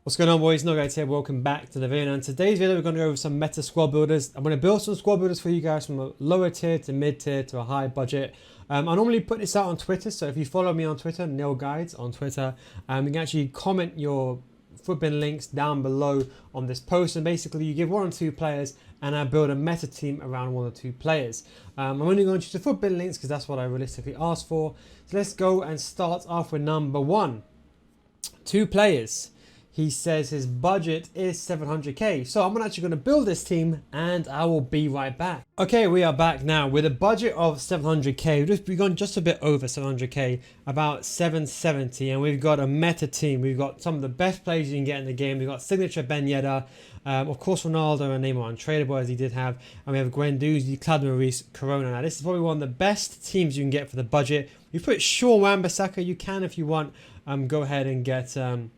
What's going on, boys? NealGuides here. Welcome back to the video. And in today's video, we're going to go over some meta squad builders. I'm going to build some squad builders for you guys from a lower tier to mid tier to a high budget. I normally put this out on Twitter, so if you follow me on Twitter, NealGuides on Twitter, you can actually comment your footbin links down below on this post, and basically you give 1 or 2 players and I build a meta team around 1 or 2 players. I'm only going to choose the footbin links because that's what I realistically asked for. So let's go and start off with number 1. 2 players. He says his budget is 700k. So I'm actually going to build this team and I will be right back. Okay, we are back now with a budget of 700k. We've gone just a bit over 700k, about 770. And we've got a meta team. We've got some of the best players you can get in the game. We've got signature Ben Yedder. Of course, Ronaldo and Neymar untradeable as he did have. And we have Guendouzi, Claude Corona. Now, this is probably one of the best teams you can get for the budget. You put Shaw Wan-Bissaka, you can if you want. Go ahead and get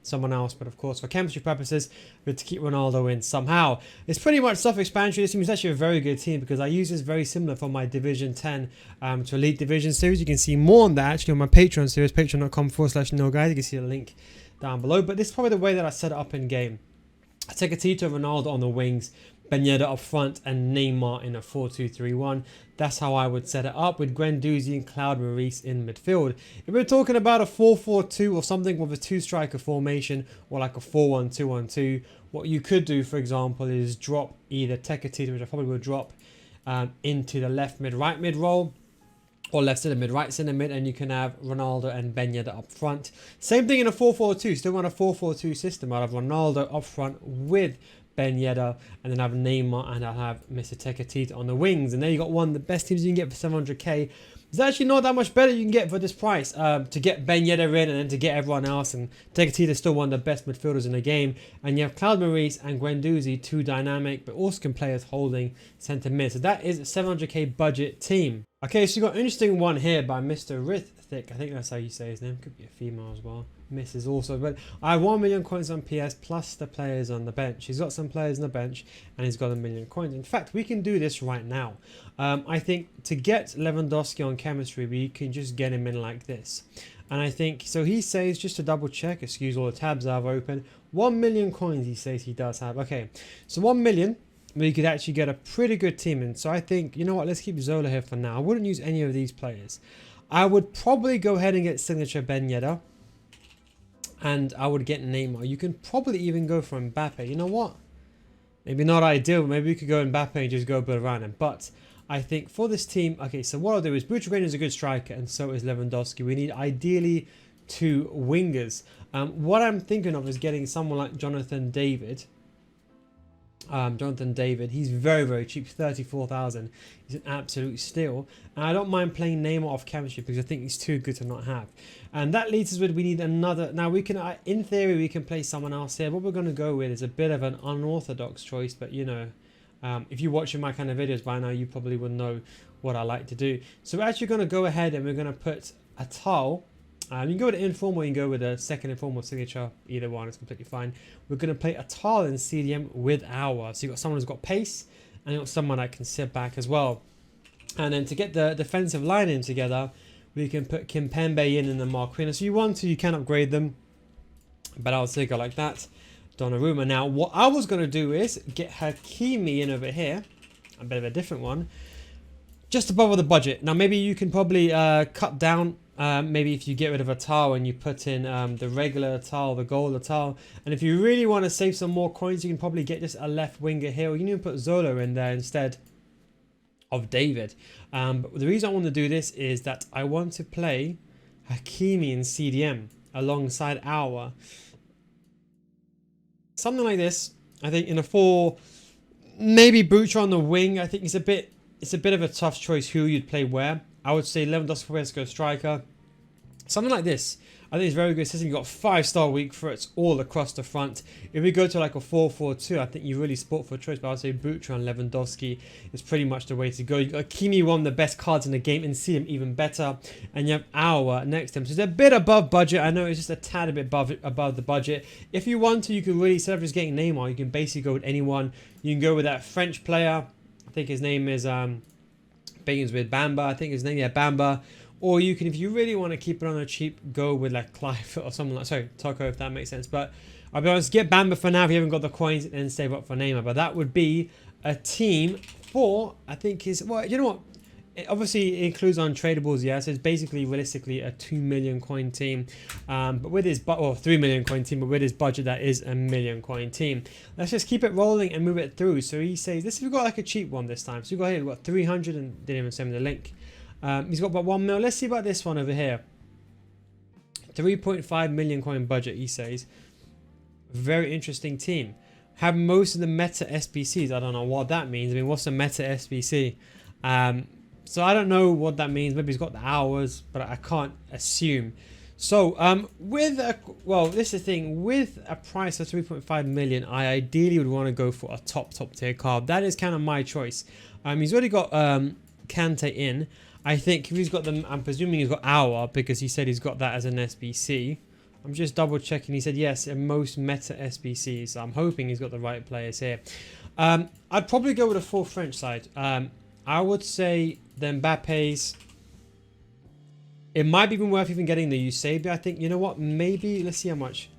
someone else, but of course for chemistry purposes we have to keep Ronaldo in somehow. It's pretty much self-explanatory. This team is actually a very good team because I use this very similar from my Division 10 to Elite Division series. You can see more on that actually on my Patreon series, patreon.com/NealGuides. You can see the link down below, but this is probably the way that I set it up in game. I take a Tito, Ronaldo on the wings, Ben Yedder up front, and Neymar in a 4-2-3-1. That's how I would set it up, with Guendouzi and Claude in midfield. If we're talking about a 4-4-2 or something with a 2-striker formation, or like a 4-1-2-1-2, what you could do, for example, is drop either Tito, which I probably will drop into the left mid, right mid role, or left centre mid, right centre mid, and you can have Ronaldo and Ben Yedder up front. Same thing in a 4-4-2. Still run a 4-4-2 system. I'll have Ronaldo up front with Ben Yedder, and then I have Neymar, and I'll have Mr. Tito on the wings. And there you got one of the best teams you can get for 700k. It's actually not that much better you can get for this price. To get Ben Yedder in and then to get everyone else, and Tito is still one of the best midfielders in the game. And you have Claude and Guendouzi, 2 dynamic, but also can play as holding centre mid. So that is a 700k budget team. Okay, so you got an interesting one here by Mr. Rithik. I think that's how you say his name. Could be a female as well. Misses also, but I have 1 million coins on PS plus the players on the bench. He's got some players on the bench and he's got 1 million coins. In fact, we can do this right now. I think to get Lewandowski on chemistry, we can just get him in like this. And I think, so he says, just to double check, excuse all the tabs I have open, 1 million coins he says he does have. Okay, so 1 million, we could actually get a pretty good team in. So I think, you know what, let's keep Zola here for now. I wouldn't use any of these players. I would probably go ahead and get signature Ben Yedder. And I would get Neymar. You can probably even go for Mbappe. You know what? Maybe not ideal. Maybe we could go Mbappe and just go a bit around him. But I think for this team, okay, so what I'll do is Butragueño is a good striker and so is Lewandowski. We need ideally 2 wingers. What I'm thinking of is getting someone like Jonathan David. He's very, very cheap, 34,000. He's an absolute steal. And I don't mind playing Neymar off chemistry because I think he's too good to not have. And that leads us with, we need another. Now we can, in theory, we can play someone else here. What we're going to go with is a bit of an unorthodox choice, but you know, if you're watching my kind of videos by now, you probably would know what I like to do. So we're actually going to go ahead and we're going to put a towel. You can go with an informal, you can go with a second informal signature. Either one is completely fine. We're going to play a tile in CDM with our. So you've got someone who's got pace, and you've got someone that can sit back as well. And then to get the defensive line in together, we can put Kimpembe in the Marquinhos. So you want to, you can upgrade them. But I'll take it like that. Donnarumma. Now, what I was going to do is get Hakimi in over here. A bit of a different one. Just above the budget. Now, maybe you can probably cut down. Maybe if you get rid of a tile and you put in the regular tile, the gold tile. And if you really want to save some more coins, you can probably get just a left winger here. Or you can even put Zola in there instead of David. But the reason I want to do this is that I want to play Hakimi in CDM alongside our. Something like this. I think in a 4, maybe Butcher on the wing. I think it's a bit of a tough choice who you'd play where. I would say Lewandowski probably has to go striker. Something like this. I think it's very good system. You've got 5-star weak threats all across the front. If we go to like a 4-4-2, I think you really sport for a choice. But I would say Butcher and Lewandowski is pretty much the way to go. You've got Kimi, one of the best cards in the game, and see him even better. And you have Our next to him. So it's a bit above budget. I know it's just a tad bit above the budget. If you want to, you can really, instead of just getting Neymar, you can basically go with anyone. You can go with that French player. I think his name is begins with Bamba. I think his name, yeah, Bamba. Or you can, if you really want to keep it on a cheap, go with like Clive or someone like, sorry, Taco, if that makes sense. But I'll be honest, get Bamba for now if you haven't got the coins, and then save up for Neymar. But that would be a team for, I think is, well, you know what? It obviously includes untradables, yeah. So it's basically realistically a 2 million coin team, but with his or 3 million coin team, but with his budget that is a million coin team. Let's just keep it rolling and move it through. So he says this. We've got like a cheap one this time. So we've got here, we've got 300 and didn't even send me the link. He's got about 1 mil. Let's see about this one over here. 3.5 million coin budget. He says very interesting team. Have most of the meta SBCs. I don't know what that means. I mean, what's a meta SBC? So I don't know what that means. Maybe he's got the hours, but I can't assume. So this is the thing. With a price of 3.5 million, I ideally would want to go for a top tier card. That is kind of my choice. He's already got Kante in. I think if he's got them, I'm presuming he's got Hour because he said he's got that as an SBC. I'm just double checking. He said yes, in most meta SBCs. So I'm hoping he's got the right players here. I'd probably go with a full French side. I would say the Mbappe's. It might be even worth even getting the Eusebio. I think, you know what, maybe let's see how much.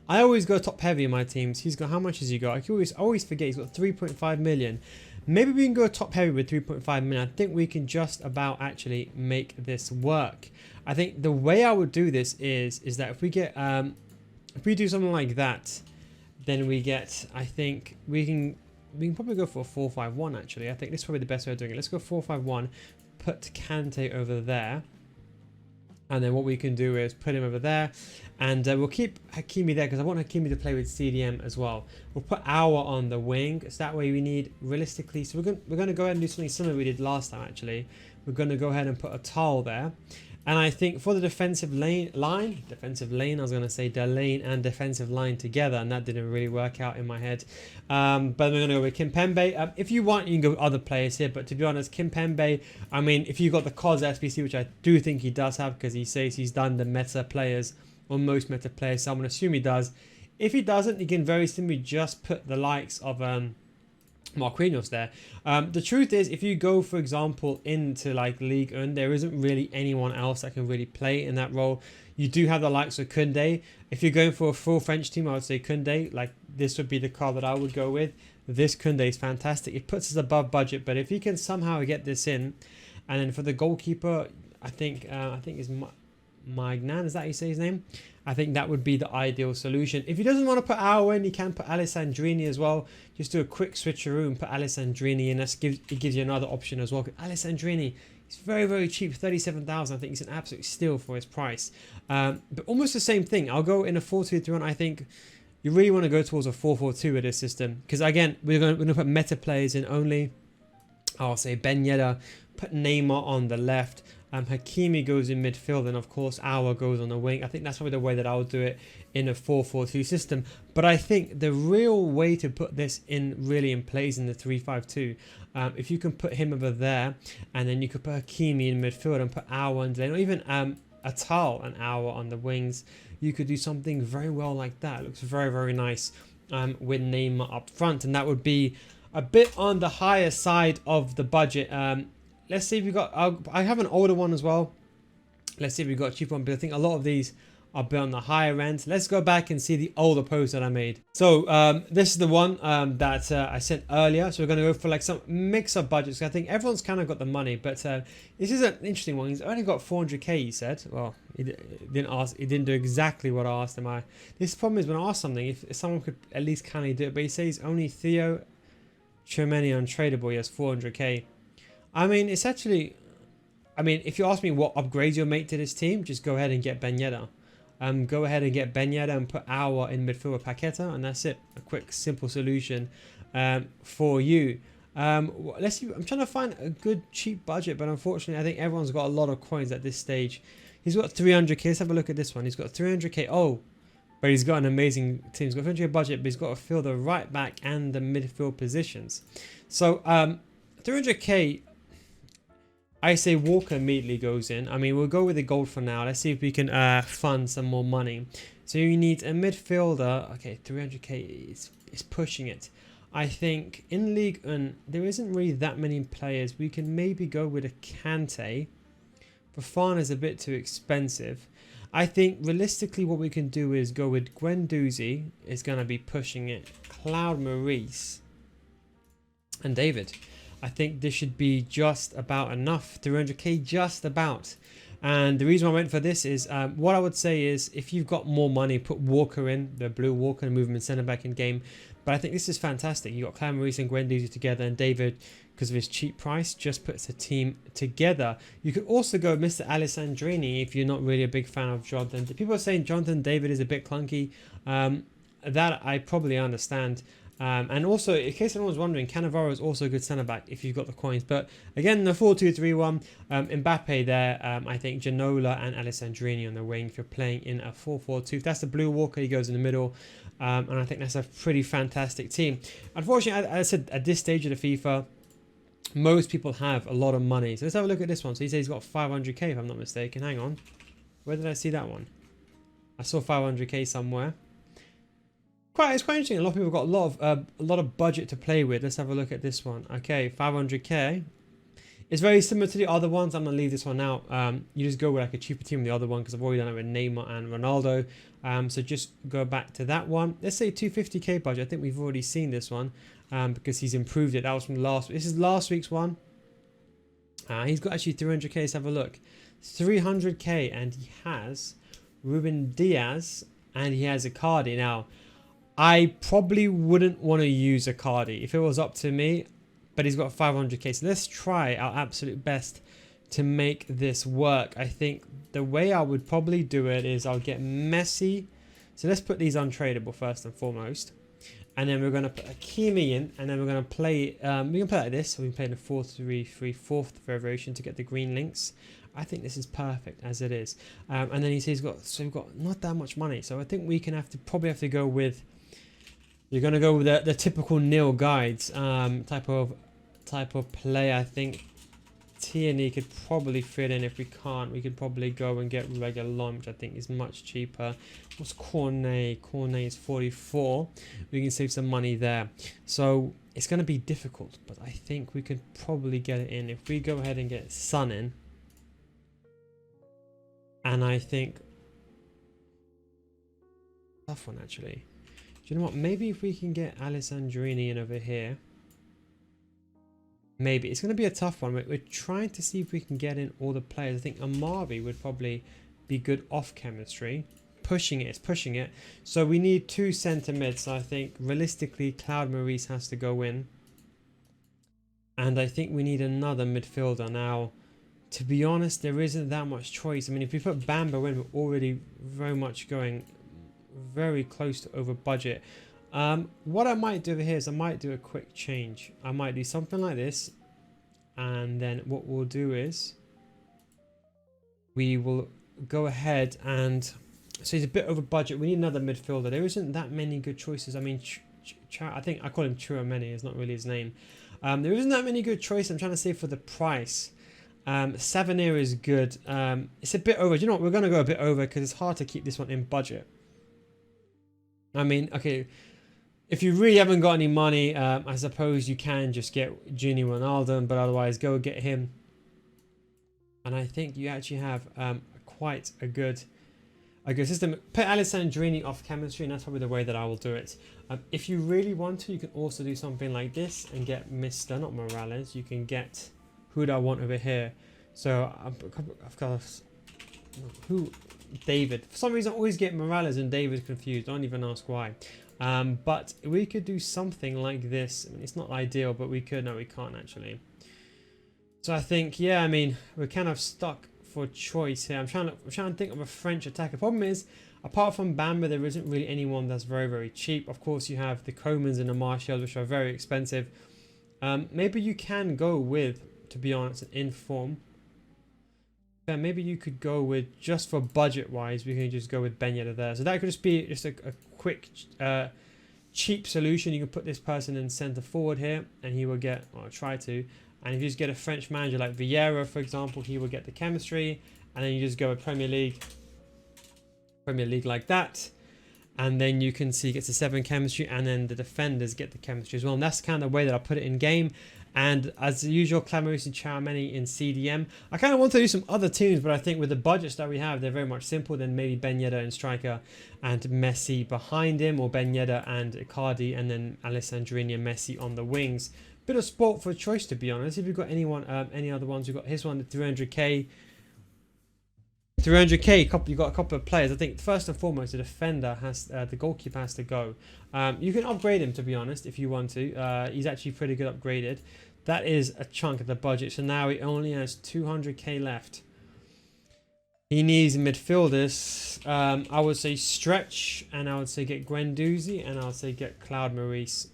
I always go top heavy in my teams. He's got, how much has he got? I always forget he's got 3.5 million. Maybe we can go top heavy with 3.5 million. I think we can just about actually make this work. I think the way I would do this is that if we get if we do something like that, then we get, I think we can probably go for a 4-5-1 actually. I think this is probably the best way of doing it. Let's go 4-5-1, put Kante over there. And then what we can do is put him over there. And we'll keep Hakimi there because I want Hakimi to play with CDM as well. We'll put Hour on the wing. So that way we need, realistically, so we're going to go ahead and do something similar we did last time actually. We're going to go ahead and put a towel there. And I think for the defensive line, I was going to say the lane and defensive line together, and that didn't really work out in my head. But we're going to go with Kimpembe. If you want, you can go with other players here, but to be honest, Kimpembe, I mean, if you got the COS SBC, which I do think he does have, because he says he's done the meta players, or most meta players, so I'm going to assume he does. If he doesn't, you can very simply just put the likes of Marquinhos there. The truth is, if you go, for example, into like Ligue 1, there isn't really anyone else that can really play in that role. You do have the likes of Koundé. If you're going for a full French team, I would say Koundé. Like, this would be the card that I would go with. This Koundé is fantastic. It puts us above budget, but if you can somehow get this in, and then for the goalkeeper, I think it's Magnan, is that how you say his name? I think that would be the ideal solution. If he doesn't want to put Hour in, he can put Alessandrini as well. Just do a quick switcheroo and put Alessandrini in. It gives you another option as well. Alessandrini, he's very, very cheap, 37,000. I think he's an absolute steal for his price. But almost the same thing. I'll go in a 4-2-3-1. I think you really want to go towards a 4-4-2 with this system. Because again, we're going to put meta players in only. I'll say Ben Yedder, put Neymar on the left. Hakimi goes in midfield, and of course Hour goes on the wing. I think that's probably the way that I would do it in a 4-4-2 system. But I think the real way to put this in really in place in the 3-5-2, if you can put him over there, and then you could put Hakimi in midfield and put Hour on lane, or even Atal and Hour on the wings, you could do something very well like that. It looks very, very nice with Neymar up front, and that would be a bit on the higher side of the budget. Let's see if we got. I have an older one as well. Let's see if we got a cheaper one. But I think a lot of these are a bit on the higher end. Let's go back and see the older post that I made. So this is the one that I sent earlier. So we're going to go for like some mix of budgets. I think everyone's kind of got the money, but this is an interesting one. He's only got 400k. He said. Well, he didn't ask. He didn't do exactly what I asked him. This problem is when I ask something, if someone could at least kind of do it, but he says only Theo Chomeni untradeable. He has 400k. I mean, it's actually, I mean, if you ask me what upgrades you'll make to this team, just go ahead and get Ben Yedder. Go ahead and get Ben Yedder and put Hour in midfield with Paqueta, and that's it. A quick, simple solution for you. Let's see. I'm trying to find a good, cheap budget, but unfortunately, I think everyone's got a lot of coins at this stage. He's got 300k. Let's have a look at this one. He's got 300k. Oh, but he's got an amazing team. He's got 300k budget, but he's got to fill the right back and the midfield positions. So 300k. I say Walker immediately goes in. I mean, we'll go with the gold for now. Let's see if we can fund some more money. So you need a midfielder. Okay, 300k is pushing it. I think in Ligue 1, there isn't really that many players. We can maybe go with a Kante. Fofana is a bit too expensive. I think realistically what we can do is go with Guendouzi is going to be pushing it, Cloud Maurice and David. I think this should be just about enough. 300k, just about. And the reason I went for this is what I would say is if you've got more money, put Walker in, the blue Walker, movement centre back in game. But I think this is fantastic. You got Cloud Maurice and Guendouzi together, and David, because of his cheap price, just puts a team together. You could also go Mr. Alessandrini if you're not really a big fan of Jonathan. People are saying Jonathan David is a bit clunky. That I probably understand. And also, in case anyone's wondering, Cannavaro is also a good centre back if you've got the coins. But again, the 4-2-3-1, Mbappe there. I think Ginola and Alessandrini on the wing. If you're playing in a 4-4-2, that's the blue Walker. He goes in the middle, and I think that's a pretty fantastic team. Unfortunately, as I said, at this stage of the FIFA, most people have a lot of money. So let's have a look at this one. So he says he's got 500k, if I'm not mistaken. Hang on, where did I see that one? I saw 500k somewhere. It's quite interesting. A lot of people got a lot of budget to play with. Let's have a look at this one. Okay, 500k. It's very similar to the other ones. I'm gonna leave this one out. You just go with like a cheaper team with the other one because I've already done it with Neymar and Ronaldo. So just go back to that one. Let's say 250k budget. I think we've already seen this one because he's improved it. That was from last. This is last week's one. He's got actually 300k. Let's have a look. 300k, and he has Ruben Diaz and he has Icardi now. I probably wouldn't want to use Icardi if it was up to me, but he's got 500k. So let's try our absolute best to make this work. I think the way I would probably do it is I'll get Messi. So let's put these untradeable first and foremost. And then we're going to put Hakimi in, and then we're going to play, we can play like this. So we can play in a 4-3-3, fourth variation to get the green links. I think this is perfect as it is. And then he says we've got not that much money. So I think we can probably have to go with, you're going to go with the typical NealGuides type of play. I think Tierney could probably fit in. If we can't, we could probably go and get Reguilon, which I think is much cheaper. What's Cornet? Cornet is 44. We can save some money there. So it's going to be difficult, but I think we could probably get it in. If we go ahead and get Son in, and I think tough one actually. Do you know what? Maybe if we can get Alessandrini in over here. Maybe. It's going to be a tough one. We're trying to see if we can get in all the players. I think Amavi would probably be good off chemistry. Pushing it. It's pushing it. So we need 2 centre mids. So I think realistically Cloud Maurice has to go in. And I think we need another midfielder. Now, to be honest, there isn't that much choice. I mean, if we put Bambo in, we're already very much going very close to over budget. What I might do over here is I might do a quick change. I might do something like this, and then what we'll do is we will go ahead and, so he's a bit over budget. We need another midfielder. There isn't that many good choices. I mean, I think I call him Chouameni. It's not really his name. There isn't that many good choices. I'm trying to say for the price. Savanir is good. It's a bit over. Do you know what? We're going to go a bit over because it's hard to keep this one in budget. I mean, okay, if you really haven't got any money, I suppose you can just get Junior Ronaldo, but otherwise go get him. And I think you actually have quite a good system. Put Alessandrini off chemistry, and that's probably the way that I will do it. If you really want to, you can also do something like this and get Mr. not Morales. You can get, who do I want over here? So I've got who. David. For some reason I always get Morales and David confused. Don't even ask why. But we could do something like this. I mean, it's not ideal, but we could. No, we can't actually. So I think, yeah, I mean, we're kind of stuck for choice here. I'm trying to think of a French attacker. Problem is, apart from Bamba, there isn't really anyone that's very, very cheap. Of course, you have the Comans and the Martials, which are very expensive. Maybe you can go with, to be honest, an inform. Yeah, maybe you could go with, just for budget wise, we can just go with Ben Yedder there. So that could just be just a quick cheap solution. You can put this person in centre forward here and he will get, or try to, and if you just get a French manager like Vieira, for example, he will get the chemistry, and then you just go with Premier League like that, and then you can see he gets the 7 chemistry, and then the defenders get the chemistry as well. And that's kind of the way that I put it in game. And as usual, Clamaris and Chouameni in CDM. I kind of want to do some other teams, but I think with the budgets that we have, they're very much simple. Then maybe Ben Yedder in striker and Messi behind him, or Ben Yedder and Icardi, and then Alessandrini and Messi on the wings. Bit of sport for choice, to be honest. If you've got anyone, any other ones, we've got his one at 300k. 300k, you've got a couple of players. I think first and foremost, the defender has, the goalkeeper has to go. You can upgrade him, to be honest, if you want to. He's actually pretty good upgraded. That is a chunk of the budget. So now he only has 200k left. He needs midfielders. I would say stretch, and I would say get Guendouzi, and I would say get Claude Maurice.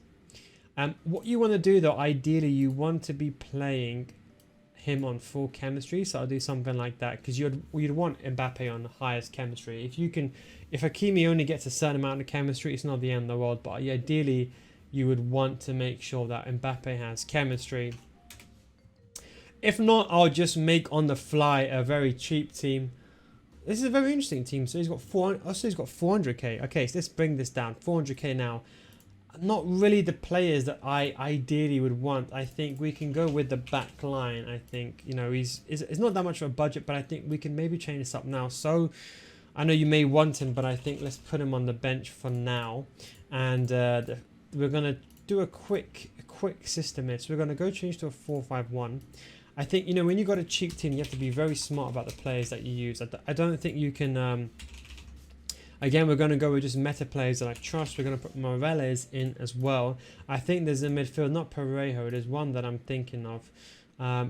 What you want to do though, ideally, you want to be playing him on full chemistry. So I'll do something like that, because you'd want Mbappe on the highest chemistry. If Hakimi only gets a certain amount of chemistry, it's not the end of the world. But ideally, you would want to make sure that Mbappe has chemistry. If not, I'll just make on the fly a very cheap team. This is a very interesting team. So he's got 400k. Okay, so let's bring this down. 400k now. Not really the players that I ideally would want. I think we can go with the back line. I think, you know, it's not that much of a budget, but I think we can maybe change this up now. So I know you may want him, but I think let's put him on the bench for now. And we're gonna do a quick system here. So we're gonna go change to a 4-5-1. I think, you know, when you got a cheap team, you have to be very smart about the players that you use. I don't think you can. Again, we're going to go with just meta players that I trust. We're going to put Morales in as well. I think there's a midfield, not Parejo. There's one that I'm thinking of.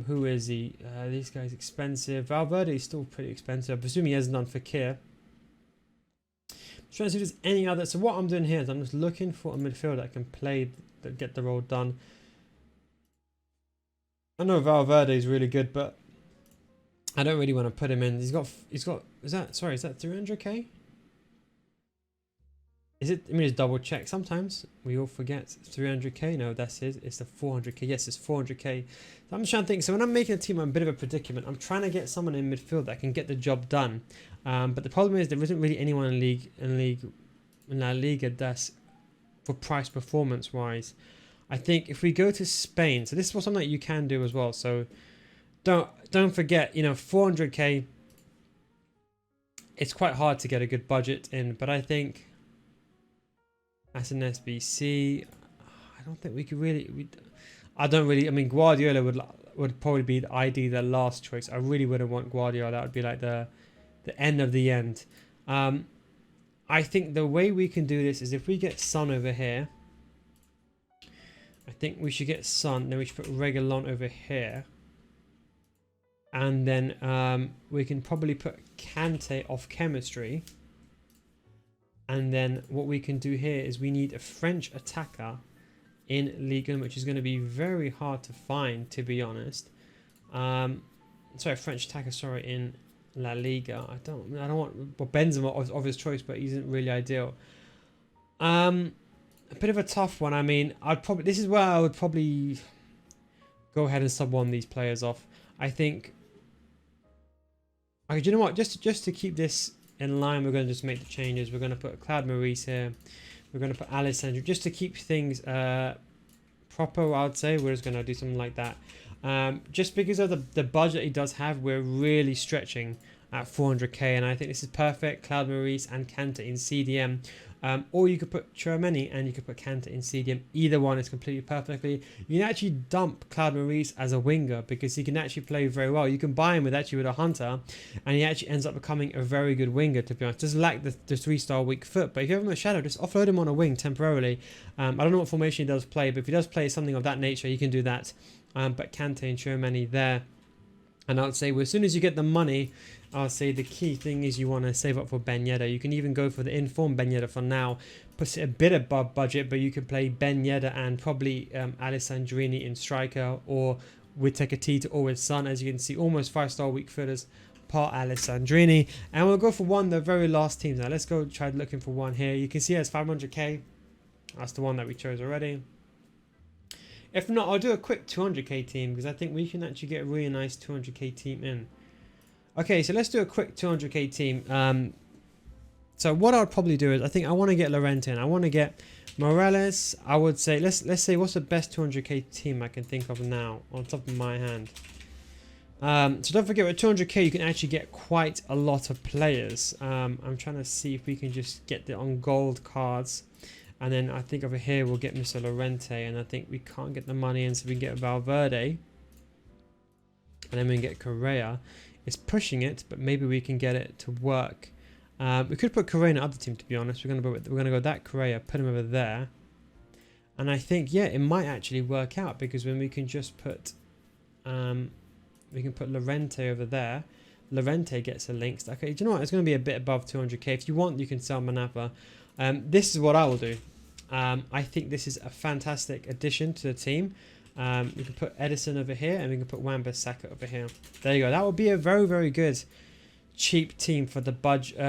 Who is he? This guy's expensive. Valverde is still pretty expensive. I presume he hasn't done Fekir. I'm trying to see if there's any other. So what I'm doing here is I'm just looking for a midfield that can play, that get the role done. I know Valverde is really good, but I don't really want to put him in. He's got. Is that 300k? Is it? I mean, it's double check. Sometimes we all forget. 300k. No, that's it. It's the 400k. Yes, it's 400k. So I'm just trying to think. So when I'm making a team, I'm a bit of a predicament. I'm trying to get someone in midfield that can get the job done. But the problem is there isn't really anyone in La Liga that's for price performance wise. I think if we go to Spain, so this is something that you can do as well. So don't forget, you know, 400k. It's quite hard to get a good budget in, but I think as an SBC, I don't think we could really. I mean, Guardiola would probably be the last choice. I really wouldn't want Guardiola. That would be like the end of the end. I think the way we can do this is if we get Son over here. I think we should get Son. Then we should put Reguilon over here. And then we can probably put Kante off chemistry. And then what we can do here is we need a French attacker in Ligue 1, which is going to be very hard to find, to be honest. Sorry, French attacker, sorry, in La Liga. I don't want, well, Benzema of his choice, but he isn't really ideal. A bit of a tough one. I mean, this is where I would probably go ahead and sub one of these players off. I think. Okay, do you know what? Just to keep this in line, we're going to just make the changes. We're going to put Claude Maurice here. We're going to put Alessandro just to keep things proper. I would say we're just going to do something like that. Just because of the budget he does have, we're really stretching at 400k, and I think this is perfect. Claude Maurice and Kante in CDM. Or you could put Chouameni and you could put Kante in CDM. Either one is completely perfectly. You can actually dump Claude Maurice as a winger because he can actually play very well. You can buy him with a hunter, and he actually ends up becoming a very good winger, to be honest. Doesn't lack the 3-star weak foot, but if you have him a shadow, just offload him on a wing temporarily. I don't know what formation he does play, but if he does play something of that nature, you can do that. But Kante and Chouameni there. And I would say, well, as soon as you get the money, I'll say the key thing is you want to save up for Ben Yedder. You can even go for the informed Ben Yedder for now. Puts it a bit above budget, but you can play Ben Yedder and probably Alessandrini in striker, or with Tekatita or with Son. As you can see, almost 5-star weak footers per Alessandrini. And we'll go for one of the very last teams now. Let's go try looking for one here. You can see it's 500k. That's the one that we chose already. If not, I'll do a quick 200k team because I think we can actually get a really nice 200k team in. Okay, so let's do a quick 200k team. So what I'll probably do is I think I want to get Llorente in. I want to get Morales, I would say, let's say, what's the best 200k team I can think of now on top of my hand? So don't forget, with 200k you can actually get quite a lot of players. I'm trying to see if we can just get the on gold cards, and then I think over here we'll get Mr. Lorente, and I think we can't get the money in, so we can get Valverde, and then we can get Correa. It's pushing it, but maybe we can get it to work. We could put Correa in the other team, to be honest. We're gonna go that Correa, put him over there, and I think, yeah, it might actually work out, because when we can just put we can put Lorente over there. Lorente gets a link. Okay, do you know what? It's going to be a bit above 200k. If you want, you can sell Manapa. This is what I will do. I think this is a fantastic addition to the team. We can put Edison over here, and we can put Wan-Bissaka over here. There you go. That would be a very, very good cheap team for the budget.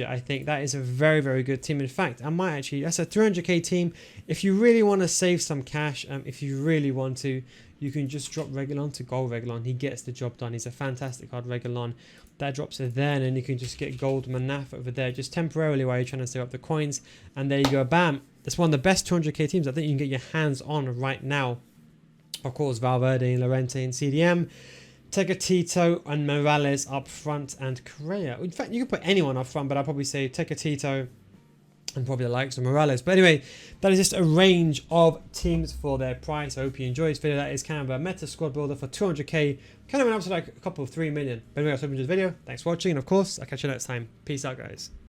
I think that is a very, very good team. In fact, I might actually, that's a 300k team. If you really want to save some cash, if you really want to, you can just drop Reguilon to gold Reguilon. He gets the job done. He's a fantastic card, Reguilon. That drops it there, and then you can just get gold Manaf over there just temporarily while you're trying to save up the coins. And there you go, bam. That's one of the best 200k teams I think you can get your hands on right now. Of course, Valverde, Lorente, and CDM. Tecatito and Morales up front, and Correa. In fact, you could put anyone up front, but I'd probably say Tecatito and probably the likes of Morales. But anyway, that is just a range of teams for their price. I hope you enjoyed this video. That is kind of a meta squad builder for 200k. Kind of went up to like a couple of 3 million. But anyway, I hope you enjoyed the video. Thanks for watching, and of course, I'll catch you next time. Peace out, guys.